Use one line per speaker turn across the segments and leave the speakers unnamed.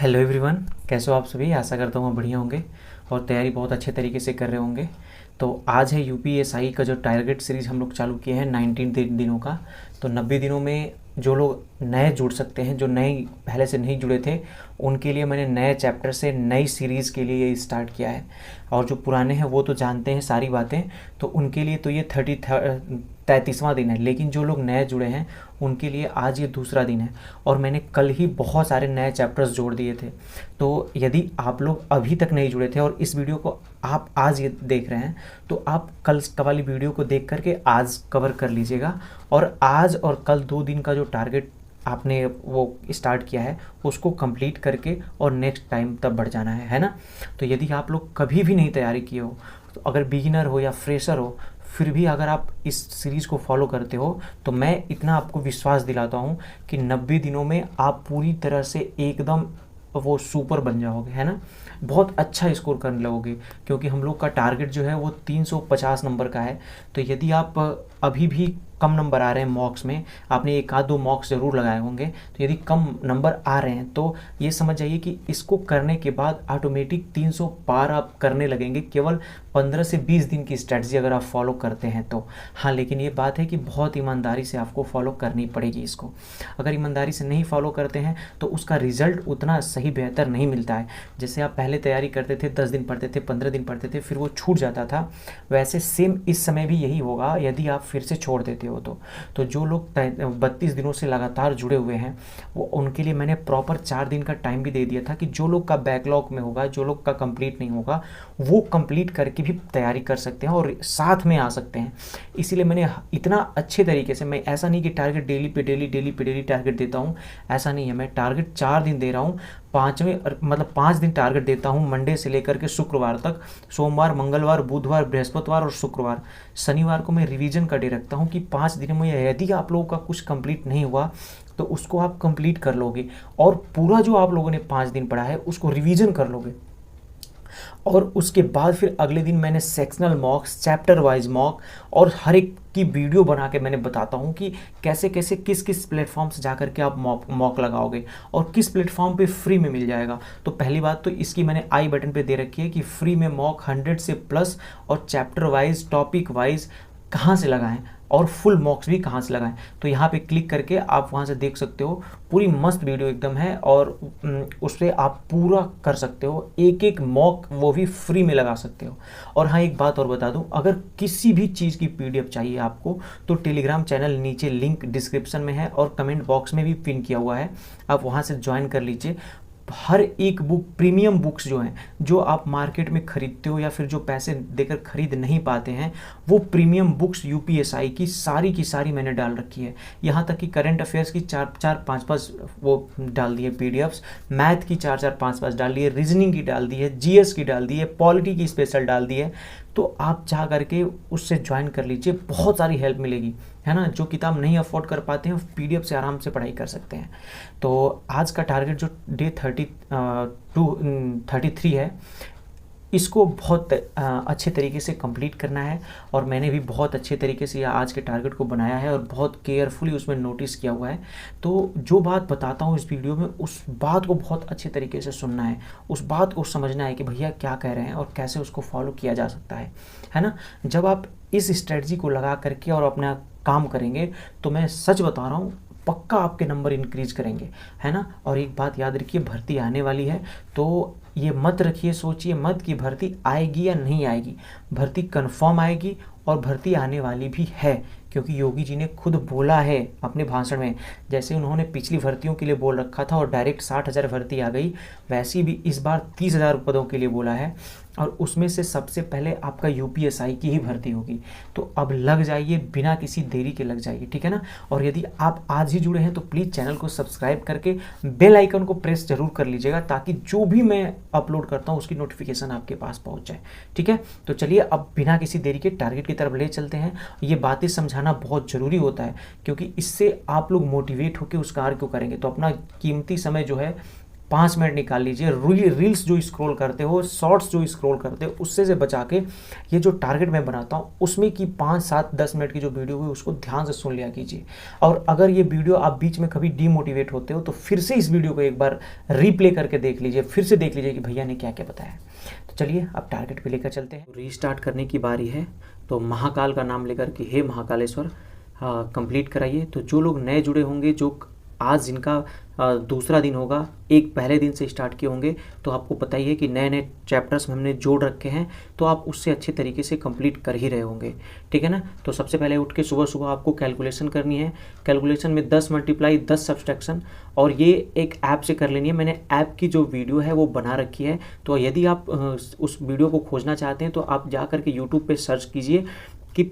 Hello everyone, कैसे हो आप सभी। आशा करता हूँ बढ़िया होंगे और तैयारी बहुत अच्छे तरीके से कर रहे होंगे। तो आज है यूपीएसआई का जो टारगेट सीरीज़ हम लोग चालू किए हैं 19 दिनों का। तो 90 दिनों में जो लोग नए जुड़ सकते हैं, जो नए पहले से नहीं जुड़े थे, उनके लिए मैंने नए चैप्टर से नई सीरीज़ के लिए ये स्टार्ट किया है। और जो पुराने हैं वो तो जानते हैं सारी बातें, तो उनके लिए तो ये 33वां दिन है। लेकिन जो लोग नए जुड़े हैं उनके लिए आज ये दूसरा दिन है। और मैंने कल ही बहुत सारे नए चैप्टर्स जोड़ दिए थे। तो यदि आप लोग अभी तक नहीं जुड़े थे और इस वीडियो को आप आज ये देख रहे हैं, तो आप कल वाली वीडियो को देख करके आज कवर कर लीजिएगा। और आज और कल 2 दिन का जो टारगेट आपने वो स्टार्ट किया है उसको कंप्लीट करके और नेक्स्ट टाइम तब बढ़ जाना है ना। तो यदि आप लोग कभी भी नहीं तैयारी किए हो, तो अगर बिगिनर हो या फ्रेशर हो, फिर भी अगर आप इस सीरीज़ को फॉलो करते हो, तो मैं इतना आपको विश्वास दिलाता हूँ कि 90 दिनों में आप पूरी तरह से एकदम वो सुपर बन जाओगे, है ना। बहुत अच्छा स्कोर करने लगोगे, क्योंकि हम लोग का टारगेट जो है वो 350 नंबर का है। तो यदि आप अभी भी कम नंबर आ रहे हैं मॉक्स में, आपने एक आध दो मॉक्स ज़रूर लगाए होंगे, तो यदि कम नंबर आ रहे हैं तो ये समझ जाइए कि इसको करने के बाद ऑटोमेटिक 300 पार आप करने लगेंगे, केवल 15 से 20 दिन की स्ट्रैटेजी अगर आप फॉलो करते हैं तो। हाँ, लेकिन ये बात है कि बहुत ईमानदारी से आपको फॉलो करनी पड़ेगी इसको। अगर ईमानदारी से नहीं फॉलो करते हैं तो उसका रिजल्ट उतना सही बेहतर नहीं मिलता है। जैसे आप पहले तैयारी करते थे, 10 दिन पढ़ते थे, 15 दिन पढ़ते थे, फिर वो छूट जाता था, वैसे सेम इस समय भी यही होगा यदि आप फिर से छोड़ देते हो तो जो लोग 32 दिनों से लगातार जुड़े हुए हैं वो उनके लिए मैंने प्रॉपर 4 दिन का टाइम भी दे दिया था कि जो लोग का बैकलॉग में होगा, जो लोग का कंप्लीट नहीं होगा, वो कंप्लीट करके भी तैयारी कर सकते हैं और साथ में आ सकते हैं। इसीलिए मैंने इतना अच्छे तरीके से, मैं ऐसा नहीं कि टारगेट डेली टारगेट देता हूँ, ऐसा नहीं है। मैं टारगेट 4 दिन दे रहा हूँ, 5 दिन टारगेट देता हूँ, मंडे से लेकर के शुक्रवार तक। सोमवार, मंगलवार, बुधवार, बृहस्पतिवार और शुक्रवार। शनिवार को मैं रिवीजन का डे रखता हूँ कि 5 दिन में यदि आप लोगों का कुछ कंप्लीट नहीं हुआ तो उसको आप कंप्लीट कर लोगे, और पूरा जो आप लोगों ने 5 दिन पढ़ा है उसको रिवीजन कर लोगे। और उसके बाद फिर अगले दिन मैंने सेक्शनल मॉक्स, चैप्टर वाइज मॉक और हर एक की वीडियो बना के मैंने बताता हूँ कि कैसे कैसे किस किस प्लेटफॉर्म से जा करके आप मॉक लगाओगे और किस प्लेटफॉर्म पे फ्री में मिल जाएगा। तो पहली बात तो इसकी मैंने आई बटन पे दे रखी है कि फ्री में मॉक 100 से प्लस और चैप्टर वाइज, टॉपिक वाइज कहाँ से लगाएं और फुल मॉक्स भी कहाँ से लगाएं। तो यहाँ पे क्लिक करके आप वहाँ से देख सकते हो, पूरी मस्त वीडियो एकदम है और उससे आप पूरा कर सकते हो, एक एक मॉक वो भी फ्री में लगा सकते हो। और हाँ, एक बात और बता दूं, अगर किसी भी चीज़ की पीडीएफ चाहिए आपको तो टेलीग्राम चैनल नीचे लिंक डिस्क्रिप्शन में है और कमेंट बॉक्स में भी पिन किया हुआ है, आप वहाँ से ज्वाइन कर लीजिए। हर एक बुक, प्रीमियम बुक्स जो हैं, जो आप मार्केट में खरीदते हो या फिर जो पैसे देकर खरीद नहीं पाते हैं, वो प्रीमियम बुक्स यूपीएसआई की सारी मैंने डाल रखी है। यहाँ तक कि करंट अफेयर्स की 4-5 वो डाल दिए पीडीएफ्स, मैथ की 4-5 डाल दिए, रीजनिंग की डाल दी है, जीएस की डाल दी है, पॉलिटी की स्पेशल डाल दी है। तो आप जा करके उससे ज्वाइन कर लीजिए, बहुत सारी हेल्प मिलेगी, है ना। जो किताब नहीं अफोर्ड कर पाते हैं पीडीएफ से आराम से पढ़ाई कर सकते हैं। तो आज का टारगेट जो डे 33 है, इसको बहुत अच्छे तरीके से कंप्लीट करना है। और मैंने भी बहुत अच्छे तरीके से आज के टारगेट को बनाया है और बहुत केयरफुली उसमें नोटिस किया हुआ है। तो जो बात बताता हूँ इस वीडियो में, उस बात को बहुत अच्छे तरीके से सुनना है, उस बात को समझना है कि भैया क्या कह रहे हैं और कैसे उसको फॉलो किया जा सकता है ना। जब आप इस स्ट्रेटजी को लगा करके और अपना काम करेंगे तो मैं सच बता रहा हूँ, पक्का आपके नंबर इंक्रीज करेंगे, है ना। और एक बात याद रखिए, भर्ती आने वाली है, तो ये मत रखिए, सोचिए मत कि भर्ती आएगी या नहीं आएगी। भर्ती कंफर्म आएगी और भर्ती आने वाली भी है, क्योंकि योगी जी ने खुद बोला है अपने भाषण में। जैसे उन्होंने पिछली भर्तियों के लिए बोल रखा था और डायरेक्ट 60,000 भर्ती आ गई, वैसे भी इस बार 30,000 पदों के लिए बोला है, और उसमें से सबसे पहले आपका यूपीएसआई की ही भर्ती होगी। तो अब लग जाइए, बिना किसी देरी के लग जाइए, ठीक है ना। और यदि आप आज ही जुड़े हैं तो प्लीज़ चैनल को सब्सक्राइब करके बेल आइकन को प्रेस जरूर कर लीजिएगा, ताकि जो भी मैं अपलोड करता हूँ उसकी नोटिफिकेशन आपके पास पहुँच जाए, ठीक है। तो चलिए अब बिना किसी देरी के टारगेट की तरफ ले चलते हैं। ये बातें समझाना बहुत ज़रूरी होता है, क्योंकि इससे आप लोग मोटिवेट होकर उस कार्य को करेंगे। तो अपना कीमती समय जो है 5 मिनट निकाल लीजिए। रील्स जो स्क्रॉल करते हो, शॉर्ट्स जो स्क्रॉल करते हो, उससे से बचा के ये जो टारगेट मैं बनाता हूँ उसमें की 5, 7, 10 मिनट की जो वीडियो है उसको ध्यान से सुन लिया कीजिए। और अगर ये वीडियो आप बीच में कभी डीमोटिवेट होते हो तो फिर से इस वीडियो को एक बार रीप्ले करके देख लीजिए, फिर से देख लीजिए कि भैया ने क्या क्या बताया। तो चलिए अब टारगेट पे लेकर चलते हैं। रीस्टार्ट करने की बारी है। तो महाकाल का नाम लेकर के हे महाकालेश्वर कंप्लीट कराइए। तो जो लोग नए जुड़े होंगे, जो आज जिनका दूसरा दिन होगा, एक पहले दिन से स्टार्ट किए होंगे, तो आपको पता ही है कि नए नए चैप्टर्स हमने जोड़ रखे हैं, तो आप उससे अच्छे तरीके से कंप्लीट कर ही रहे होंगे, ठीक है ना। तो सबसे पहले उठ के सुबह सुबह आपको कैलकुलेशन करनी है। कैलकुलेशन में 10 मल्टीप्लाई 10 सब्सट्रैक्शन, और ये एक ऐप से कर लेनी है। मैंने ऐप की जो वीडियो है वो बना रखी है, तो यदि आप उस वीडियो को खोजना चाहते हैं तो आप जा कर के यूट्यूब पर सर्च कीजिए कि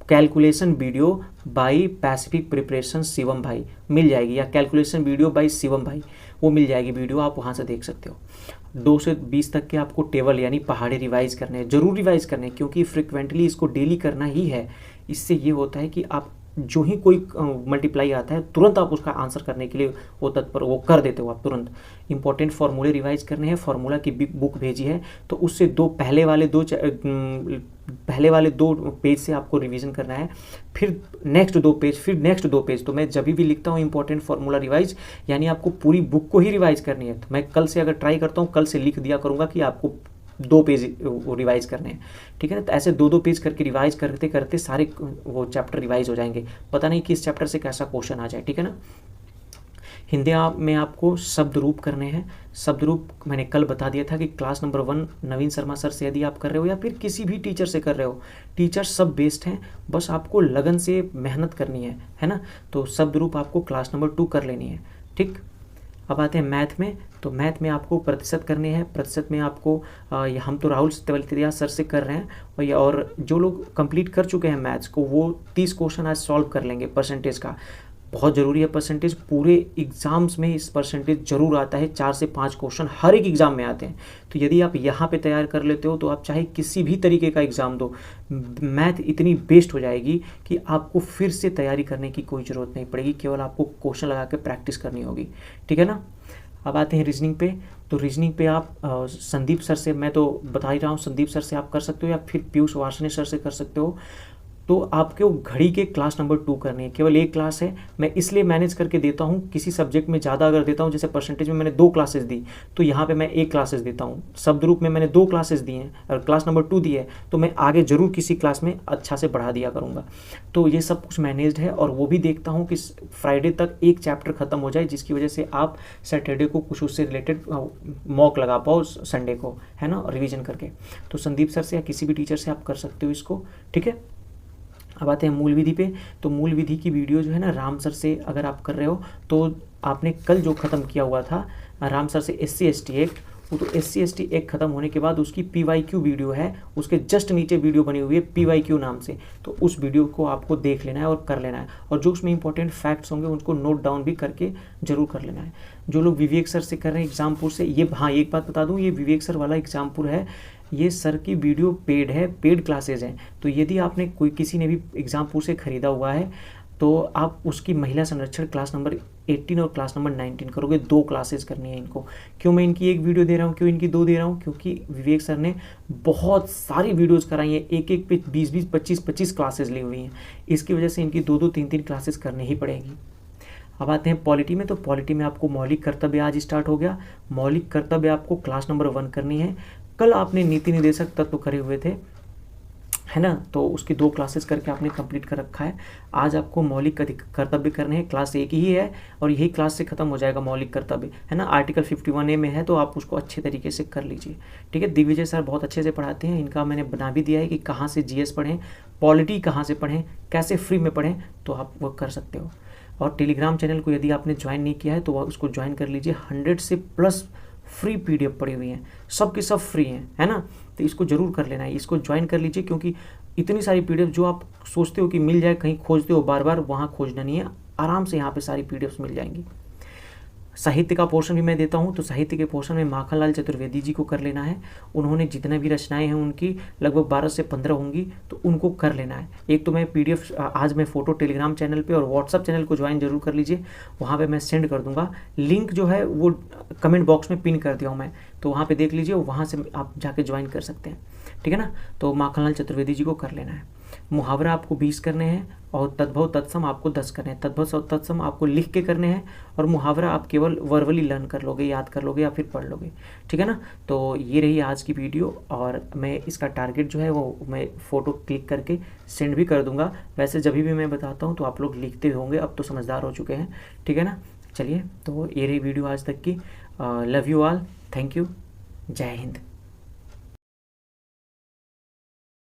calculation video by Pacific preparation Shivam भाई, मिल जाएगी, या कैलकुलेशन वीडियो बाई शिवम भाई, वो मिल जाएगी वीडियो, आप वहाँ से देख सकते हो। 2 से 20 तक के आपको टेबल यानी पहाड़े रिवाइज करने हैं, जरूर रिवाइज करने हैं, क्योंकि फ्रिक्वेंटली इसको डेली करना ही है। इससे ये होता है कि आप जो ही कोई मल्टीप्लाई आता है तुरंत आप उसका आंसर करने के लिए वो तत्पर, वो कर देते हो आप तुरंत। इंपॉर्टेंट फार्मूले रिवाइज करने हैं, फार्मूला की बुक भेजी है, तो उससे पहले वाले दो पेज से आपको रिवीजन करना है, फिर नेक्स्ट 2 पेज, फिर नेक्स्ट 2 पेज। तो मैं जब भी लिखता हूँ इंपॉर्टेंट फार्मूला रिवाइज, यानी आपको पूरी बुक को ही रिवाइज करनी है। तो मैं कल से अगर ट्राई करता हूँ, कल से लिख दिया करूँगा कि आपको 2 पेज वो रिवाइज करने हैं, ठीक है ना। तो ऐसे 2-2 पेज करके रिवाइज करते करते सारे वो चैप्टर रिवाइज हो जाएंगे, पता नहीं किस चैप्टर से कैसा क्वेश्चन आ जाए, ठीक है ना। हिंदी में आपको शब्द रूप करने हैं। शब्द रूप मैंने कल बता दिया था कि क्लास नंबर 1 नवीन शर्मा सर से यदि आप कर रहे हो या फिर किसी भी टीचर से कर रहे हो, टीचर सब बेस्ट हैं, बस आपको लगन से मेहनत करनी है ना। तो शब्द रूप आपको क्लास नंबर 2 कर लेनी है, ठीक। अब आते हैं मैथ में। तो मैथ में आपको प्रतिशत करने हैं। प्रतिशत में आपको हम तो राहुल तेवतिया सर से कर रहे हैं, और जो लोग कंप्लीट कर चुके हैं मैथ्स को वो 30 क्वेश्चन आज सॉल्व कर लेंगे। परसेंटेज का बहुत ज़रूरी है, परसेंटेज पूरे एग्ज़ाम्स में इस परसेंटेज जरूर आता है। 4 से 5 क्वेश्चन हर एक एग्ज़ाम में आते हैं। तो यदि आप यहाँ पे तैयार कर लेते हो तो आप चाहे किसी भी तरीके का एग्ज़ाम दो, मैथ इतनी बेस्ट हो जाएगी कि आपको फिर से तैयारी करने की कोई ज़रूरत नहीं पड़ेगी, केवल आपको क्वेश्चन लगा के प्रैक्टिस करनी होगी, ठीक है ना। अब आते हैं रीजनिंग पे। तो रीजनिंग पे आप संदीप सर से, मैं तो बता ही रहा हूँ, संदीप सर से आप कर सकते हो या फिर पीयूष वार्ष्णेय सर से कर सकते हो। तो आपके वो घड़ी के क्लास नंबर 2 करनी है। केवल एक क्लास है, मैं इसलिए मैनेज करके देता हूँ, किसी सब्जेक्ट में ज़्यादा अगर देता हूँ, जैसे परसेंटेज में मैंने 2 क्लासेस दी, तो यहाँ पे मैं 1 क्लासेस देता हूँ। शब्द रूप में मैंने 2 क्लासेस दी हैं और क्लास नंबर 2 दी है, तो मैं आगे जरूर किसी क्लास में अच्छा से बढ़ा दिया करूँगा। तो ये सब कुछ मैनेज्ड है, और वो भी देखता हूँ कि फ्राइडे तक एक चैप्टर खत्म हो जाए, जिसकी वजह से आप सैटरडे को कुछ उससे रिलेटेड मॉक लगा पाओ संडे को, है ना, रिविजन करके। तो संदीप सर से या किसी भी टीचर से आप कर सकते हो इसको, ठीक है। अब आते हैं मूल विधि पे। तो मूल विधि की वीडियो जो है ना, राम सर से अगर आप कर रहे हो तो आपने कल जो ख़त्म किया हुआ था राम सर से SC/ST एक्ट, वो तो SC/ST एक्ट ख़त्म होने के बाद उसकी PYQ वीडियो है, उसके जस्ट नीचे वीडियो बनी हुई है PYQ नाम से, तो उस वीडियो को आपको देख लेना है और कर लेना है, और जो उसमें इंपॉर्टेंट फैक्ट्स होंगे उनको नोट डाउन भी करके जरूर कर लेना है। जो लोग विवेक सर से कर रहे हैं एग्जामपुर से, ये हाँ एक बात बता दूँ, ये विवेक सर वाला एग्जामपुर है, ये सर की वीडियो पेड है, पेड क्लासेज हैं। तो यदि आपने किसी ने भी एग्जामपुर से ख़रीदा हुआ है तो आप उसकी महिला संरक्षण क्लास नंबर 18 और क्लास नंबर 19 करोगे। 2 क्लासेज करनी है इनको। क्यों मैं इनकी एक वीडियो दे रहा हूँ, क्यों इनकी 2 दे रहा हूँ, क्योंकि विवेक सर ने बहुत सारी वीडियोस कराई हैं, एक एक पे 20-20, 25-25 क्लासेज ली हुई हैं। इसकी वजह से इनकी 2-2, 3-3 क्लासेज करनी ही पड़ेगी। अब आते हैं पॉलिटी में। तो पॉलिटी में आपको मौलिक कर्तव्य आज स्टार्ट हो गया। मौलिक कर्तव्य आपको क्लास नंबर 1 करनी है। कल आपने नीति निर्देशक तत्व करे हुए थे, है ना, तो उसकी 2 क्लासेस करके आपने कंप्लीट कर रखा है। आज आपको मौलिक कर्तव्य करने हैं। क्लास 1 ही है और यही क्लास से खत्म हो जाएगा मौलिक कर्तव्य, है ना। आर्टिकल 51A में है, तो आप उसको अच्छे तरीके से कर लीजिए, ठीक है। दिग्विजय सर बहुत अच्छे से पढ़ाते हैं, इनका मैंने बना भी दिया है कि कहाँ से GS पढ़ें, पॉलिटी कहाँ से पढ़ें, कैसे फ्री में पढ़ें, तो आप वो कर सकते हो। और टेलीग्राम चैनल को यदि आपने ज्वाइन नहीं किया है तो उसको ज्वाइन कर लीजिए। 100 से प्लस फ्री PDF पड़ी हुई हैं, सब के सब फ्री हैं, है ना। तो इसको जरूर कर लेना है, इसको ज्वाइन कर लीजिए, क्योंकि इतनी सारी PDF जो आप सोचते हो कि मिल जाए, कहीं खोजते हो बार बार, वहाँ खोजना नहीं है, आराम से यहाँ पे सारी PDFs मिल जाएंगी। साहित्य का पोर्शन भी मैं देता हूँ, तो साहित्य के पोर्शन में माखनलाल चतुर्वेदी जी को कर लेना है। उन्होंने जितने भी रचनाएं हैं उनकी लगभग 12 से 15 होंगी, तो उनको कर लेना है। एक तो मैं PDF आज मैं फ़ोटो टेलीग्राम चैनल पे और व्हाट्सअप चैनल को ज्वाइन जरूर कर लीजिए, वहाँ पे मैं सेंड कर दूंगा। लिंक जो है वो कमेंट बॉक्स में पिन कर दिया हूँ मैं, तो वहाँ पे देख लीजिए, वहाँ से आप जाके ज्वाइन कर सकते हैं, ठीक है ना। तो माखनलाल चतुर्वेदी जी को कर लेना है। मुहावरा आपको 20 करने हैं और तद्भव तत्सम आपको 10 करने हैं। तद्भव तत्सम आपको लिख के करने हैं और मुहावरा आप केवल वर्बली लर्न कर लोगे, याद कर लोगे या फिर पढ़ लोगे, ठीक है ना। तो ये रही आज की वीडियो, और मैं इसका टारगेट जो है वो मैं फ़ोटो क्लिक करके सेंड भी कर दूंगा। वैसे जब भी मैं बताता हूँ तो आप लोग लिखते होंगे, अब तो समझदार हो चुके हैं, ठीक है ना। चलिए, तो ये रही वीडियो आज तक की। Love you all, thank you, जय हिंद।